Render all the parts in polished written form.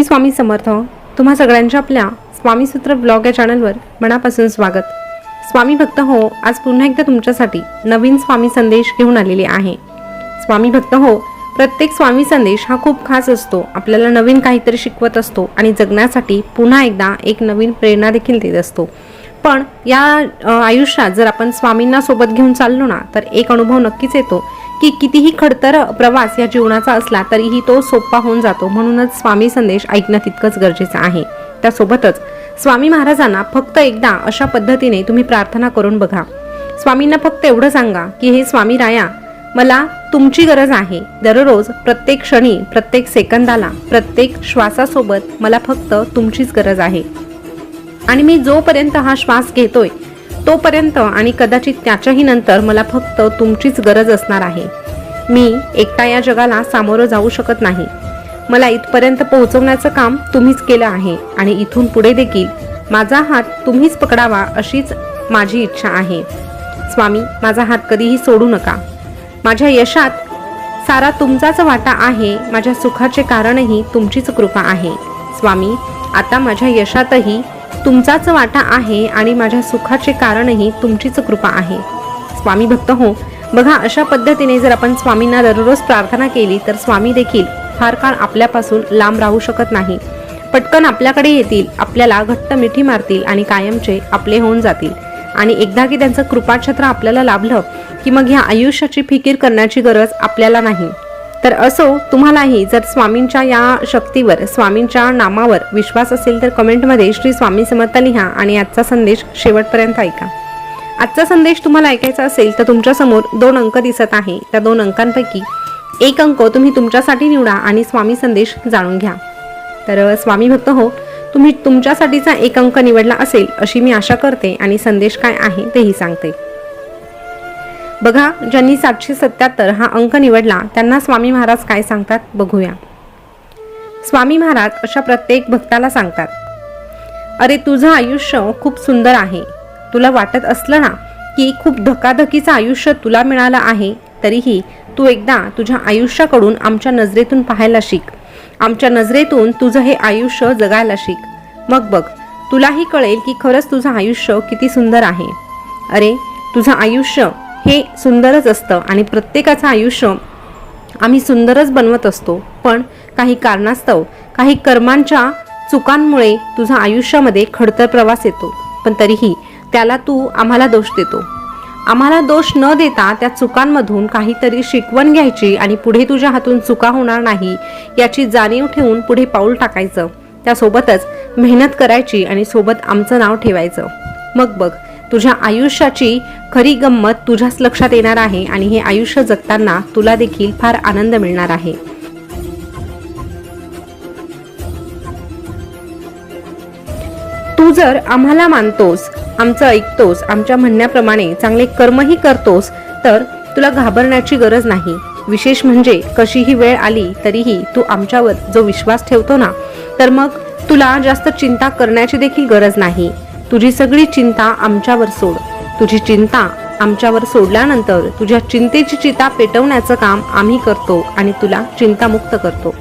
स्वामी समर्थ. तुम्हा सगळ्यांच्या आपल्या स्वामीसूत्र ब्लॉग या चॅनलवर मनापासून स्वागत. स्वामी भक्त हो, आज पुन्हा एकदा तुमच्यासाठी नवीन स्वामी संदेश घेऊन आलेले आहे. स्वामी भक्त हो, प्रत्येक स्वामी संदेश हा खूप खास असतो. आपल्याला नवीन काहीतरी शिकवत असतो आणि जगण्यासाठी पुन्हा एकदा एक नवीन प्रेरणा देखील देत असतो. पण या आयुष्यात जर आपण स्वामींना सोबत घेऊन चाललो ना, तर एक अनुभव नक्कीच येतो की कितीही खडतर प्रवास या जीवनाचा असला तरीही तो सोपा होऊन जातो. म्हणूनच स्वामी संदेश ऐकणं तितकंच गरजेचं आहे. त्यासोबतच स्वामी महाराजांना फक्त एकदा अशा पद्धतीने तुम्ही प्रार्थना करून बघा. स्वामींना फक्त एवढं सांगा की हे स्वामी राया, मला तुमची गरज आहे. दररोज प्रत्येक क्षणी, प्रत्येक सेकंदाला, प्रत्येक श्वासासोबत मला फक्त तुमचीच गरज आहे. आणि मी जोपर्यंत हा श्वास घेतोय तोपर्यंत आणि कदाचित त्याच्याही नंतर मला फक्त तुमचीच गरज असणार आहे. मी एकटा या जगाला सामोरं जाऊ शकत नाही. मला इथपर्यंत पोहोचवण्याचं काम तुम्हीच केलं आहे आणि इथून पुढे देखील माझा हात तुम्हीच पकडावा अशीच माझी इच्छा आहे. स्वामी, माझा हात कधीही सोडू नका. माझ्या यशात सारा तुमचाच वाटा आहे. माझ्या सुखाचे कारणही तुमचीच कृपा आहे. स्वामी, आता माझ्या यशातही तुमचाच वाटा आहे आणि माझ्या सुखाचे कारणही तुमचीच कृपा आहे. स्वामी भक्त हो, बघा, अशा पद्धतीने जर आपण स्वामींना दररोज प्रार्थना केली तर स्वामी देखील फार काळ आपल्यापासून लांब राहू शकत नाही. पटकन आपल्याकडे येतील, आपल्याला घट्ट मिठी मारतील आणि कायमचे आपले होऊन जातील. आणि एकदा की त्यांचं कृपाछत्र आपल्याला लाभलं की मग ह्या आयुष्याची फिकीर करण्याची गरज आपल्याला नाही. तर असो, तुम्हालाही जर स्वामींच्या या शक्तीवर, स्वामींच्या नामावर विश्वास असेल तर कमेंटमध्ये श्री स्वामी समर्थ लिहा आणि आजचा संदेश शेवटपर्यंत ऐका. आजचा संदेश तुम्हाला ऐकायचा असेल तर तुमच्यासमोर 2 अंक दिसत आहे. त्या 2 अंकांपैकी एक अंक तुम्ही तुमच्यासाठी निवडा आणि स्वामी संदेश जाणून घ्या. तर स्वामी भक्त हो, तुम्ही तुमच्यासाठीचा एक अंक निवडला असेल अशी मी आशा करते आणि संदेश काय आहे तेही सांगते. बघा, ज्यांनी 777 हा अंक निवडला त्यांना स्वामी महाराज काय सांगतात बघूया. स्वामी महाराज अशा प्रत्येक भक्ताला सांगतात, अरे तुझं आयुष्य खूप सुंदर आहे. तुला वाटत असलं ना की खूप धकाधकीचं आयुष्य तुला मिळालं आहे, तरीही तू एकदा तुझ्या आयुष्याकडून आमच्या नजरेतून पाहायला शिक. आमच्या नजरेतून तुझं हे आयुष्य जगायला शिक. मग बघ, तुलाही कळेल की खरंच तुझं आयुष्य किती सुंदर आहे. अरे, तुझं आयुष्य हे सुंदरच असतं आणि प्रत्येकाचं आयुष्य आम्ही सुंदरच बनवत असतो. पण काही कारणास्तव, काही कर्मांच्या चुकांमुळे तुझ्या आयुष्यामध्ये खडतर प्रवास येतो. पण तरीही त्याला तू आम्हाला दोष देतो. आम्हाला दोष न देता त्या चुकांमधून काहीतरी शिकवण घ्यायची आणि पुढे तुझ्या हातून चुका होणार नाही याची जाणीव ठेवून पुढे पाऊल टाकायचं. त्यासोबतच मेहनत करायची आणि सोबत आमचं नाव ठेवायचं. मग बघ, तुझ्या आयुष्याची खरी गंमत तुझ्याच लक्षात येणार आहे आणि हे आयुष्य जगताना तुला देखील फार आनंद मिळणार आहे. तू जर आम्हाला मानतोस, आमचं ऐकतोस, आमच्या म्हणण्याप्रमाणे चांगले कर्मही करतोस तर तुला घाबरण्याची गरज नाही. विशेष म्हणजे कशीही वेळ आली तरीही तू आमच्यावर जो विश्वास ठेवतो ना, तर मग तुला जास्त चिंता करण्याची देखील गरज नाही. तुझी सगळी चिंता आमच्यावर सोड. तुझी चिंता आमच्यावर सोडल्यानंतर तुझ्या चिंतेची चिता पेटवण्याचं काम आम्ही करतो आणि तुला चिंतामुक्त करतो.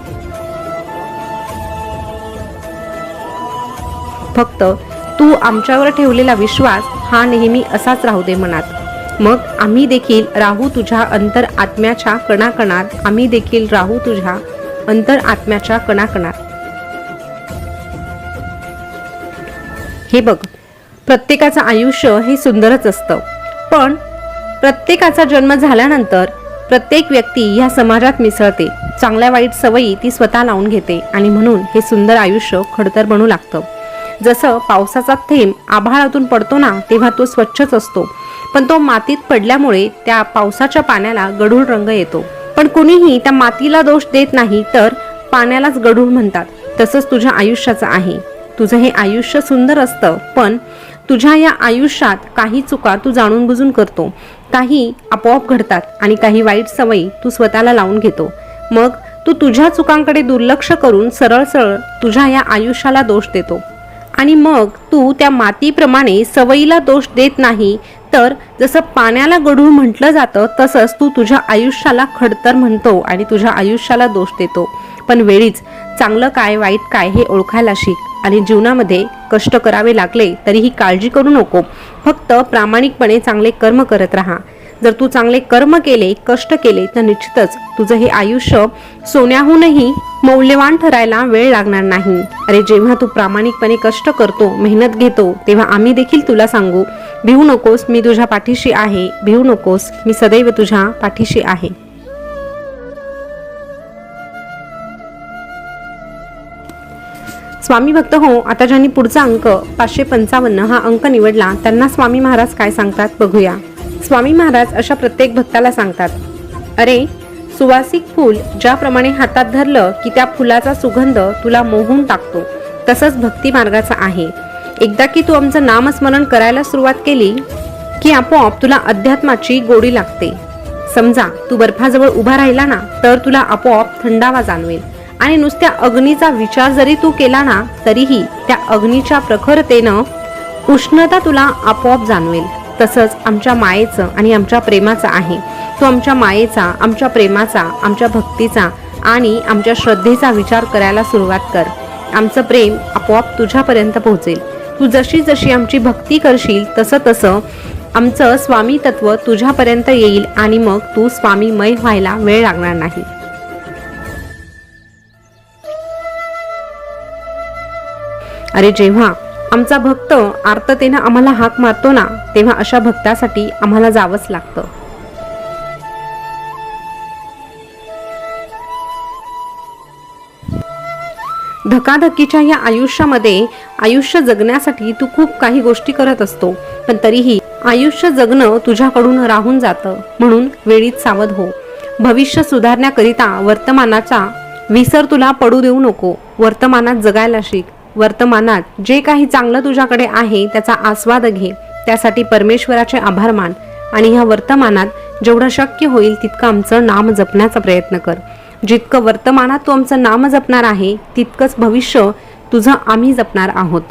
फक्त तू आमच्यावर ठेवलेला विश्वास हा नेहमी असाच राहू दे मनात. मग आम्ही देखील राहू तुझ्या अंतर आत्म्याच्या कणाकणात. आम्ही देखील राहू तुझ्या अंतर आत्म्याच्या कणाकणात. हे बघ, प्रत्येकाचं आयुष्य हे सुंदरच असतं. पण प्रत्येकाचा जन्म झाल्यानंतर प्रत्येक व्यक्ती ह्या समाजात मिसळते. चांगल्या वाईट सवयी ती स्वतः लावून घेते आणि म्हणून हे सुंदर आयुष्य खडतर बनू लागतं. जसं पावसाचा थेंब आभाळातून पडतो ना, तेव्हा तो स्वच्छच असतो. पण तो मातीत पडल्यामुळे त्या पावसाच्या पाण्याला गढूळ रंग येतो. पण कुणीही त्या मातीला दोष देत नाही, तर पाण्यालाच गढूळ म्हणतात. तसंच तुझ्या आयुष्याचं आहे. तुझं हे आयुष्य सुंदर असतं, पण तुझ्या या आयुष्यात काही चुका तू जाणून बुजून करतो, काही आपोआप घडतात आणि काही वाईट सवयी तू स्वतःला लावून घेतो. मग तू तुझ्या चुकांकडे दुर्लक्ष करून सरळ सरळ तुझ्या या आयुष्याला दोष देतो. आणि मग तू त्या मातीप्रमाणे सवयीला दोष देत नाही, तर जसं पाण्याला गढूळ म्हटलं जातं तसंच तू तुझ्या आयुष्याला खडतर म्हणतो आणि तुझ्या आयुष्याला दोष देतो. पण वेळीच चांगलं काय वाईट काय हे ओळखायला शिक आणि जीवनामध्ये कष्ट करावे लागले तरीही काळजी करू नको. फक्त प्रामाणिकपणे चांगले कर्म करत राहा. जर तू चांगले कर्म केले, कष्ट केले तर निश्चितच तुझं हे आयुष्य सोन्याहूनही मौल्यवान ठरायला वेळ लागणार नाही. अरे जेव्हा तू प्रामाणिकपणे कष्ट करतो, मेहनत घेतो, तेव्हा आम्ही देखील तुला सांगू, भिवू नकोस, मी तुझ्या पाठीशी आहे. भिवू नकोस, मी सदैव तुझ्या पाठीशी आहे. स्वामी भक्त हो, आता ज्यांनी पुढचा अंक 555 हा अंक निवडला त्यांना स्वामी महाराज काय सांगतात बघूया. स्वामी महाराज अशा प्रत्येक भक्ताला सांगतात, अरे सुवासिक फूल ज्याप्रमाणे हातात धरलं की त्या फुलाचा सुगंध तुला मोहून टाकतो, तसंच भक्ती मार्गाचा आहे. एकदा की तू आमचं नामस्मरण करायला सुरुवात केली की आपोआप तुला अध्यात्माची गोडी लागते. समजा तू बर्फाजवळ उभा राहिला ना तर तुला आपोआप थंडावा जाणवेल आणि नुसत्या अग्नीचा विचार जरी तू केला ना तरीही त्या अग्नीच्या प्रखरतेनं उष्णता तुला आपोआप जाणवेल. तसंच आमच्या मायेचं आणि आमच्या प्रेमाचं आहे. तू आमच्या मायेचा, आमच्या प्रेमाचा, आमच्या भक्तीचा आणि आमच्या श्रद्धेचा विचार करायला सुरुवात कर. आमचं प्रेम आपोआप तुझ्यापर्यंत पोहोचेल. तू जशी जशी आमची भक्ती करशील तसं तसं आमचं स्वामी तत्व तुझ्यापर्यंत येईल आणि मग तू स्वामीमय व्हायला वेळ लागणार नाही. अरे जेव्हा आमचा भक्त आर्ततेनं आम्हाला हाक मारतो ना तेव्हा अशा भक्तासाठी आम्हाला जावंच लागतं. धकाधकीच्या या आयुष्यामध्ये आयुष्य जगण्यासाठी तू खूप काही गोष्टी करत असतो, पण तरीही आयुष्य जगणं तुझ्याकडून राहून जातं. म्हणून वेळीच सावध हो. भविष्य सुधारण्याकरिता वर्तमानाचा विसर तुला पडू देऊ नको. वर्तमानात जगायला शिक. वर्तमानात जे काही चांगलं तुझ्याकडे आहे त्याचा आस्वाद घे. त्यासाठी परमेश्वराचे आभार मान आणि ह्या वर्तमानात जेवढं शक्य होईल तितकं आमचं नाम जपण्याचा प्रयत्न कर. जितकं वर्तमानात तू आमचं नाम जपणार आहे तितकंच भविष्य तुझं आम्ही जपणार आहोत.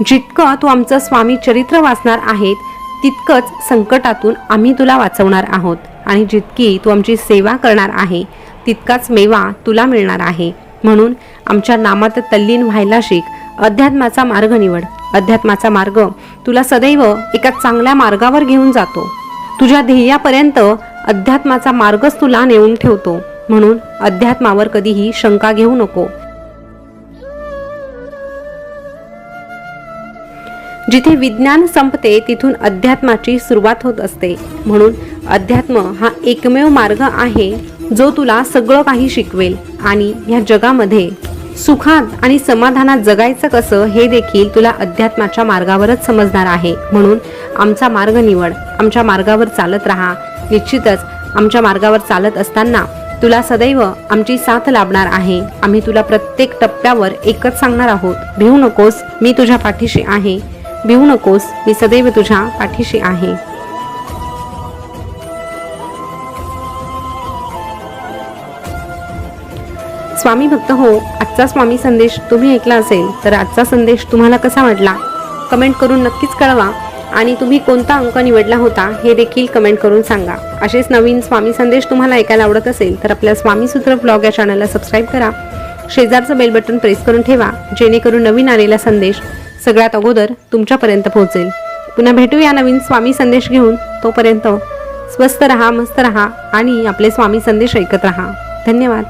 जितकं तू आमचं स्वामी चरित्र वाचणार आहेत तितकंच संकटातून आम्ही तुला वाचवणार आहोत आणि जितकी तू आमची सेवा करणार आहे तितकाच मेवा तुला मिळणार आहे. म्हणून आमच्या नामात तल्लीन व्हायला शिक. अध्यात्माचा मार्ग निवड. अध्यात्माचा मार्ग तुला सदैव एका चांगल्या मार्गावर घेऊन जातो. तुझ्या ध्येयापर्यंत अध्यात्माचा मार्गच तुला नेऊन ठेवतो. म्हणून अध्यात्मावर कधीही शंका घेऊ नको. जिथे विज्ञान संपते तिथून अध्यात्माची सुरुवात होत असते. म्हणून अध्यात्म हा एकमेव मार्ग आहे जो तुला सगळं काही शिकवेल आणि ह्या जगामध्ये सुखात आणि समाधानात जगायचं कसं हे देखील तुला अध्यात्माच्या मार्गावरच समजणार आहे. म्हणून आमचा मार्ग निवड. आमच्या मार्गावर चालत राहा. निश्चितच आमच्या मार्गावर चालत असताना तुला सदैव आमची साथ लाभणार आहे. आम्ही तुला प्रत्येक टप्प्यावर एकच सांगणार आहोत, भिवू नकोस, मी तुझ्या पाठीशी आहे. भिवू नकोस, मी सदैव तुझ्या पाठीशी आहे. स्वामी भक्त हो, आजचा स्वामी संदेश तुम्ही ऐकला असेल तर आजचा संदेश तुम्हाला कसा वाटला कमेंट करून नक्कीच कळवा आणि तुम्ही कोणता अंक निवडला होता हे देखील कमेंट करून सांगा. असेच नवीन स्वामी संदेश तुम्हाला ऐकायला आवडत असेल तर आपल्या स्वामी सूत्र ब्लॉग या चॅनलला सबस्क्राईब करा. शेजारचं बेल बटन प्रेस करून ठेवा जेणेकरून नवीन आलेला संदेश सगळ्यात अगोदर तुमच्यापर्यंत पोहोचेल. पुन्हा भेटूया नवीन स्वामी संदेश घेऊन. तोपर्यंत स्वस्थ रहा, मस्त रहा आणि आपले स्वामी संदेश ऐकत रहा. धन्यवाद.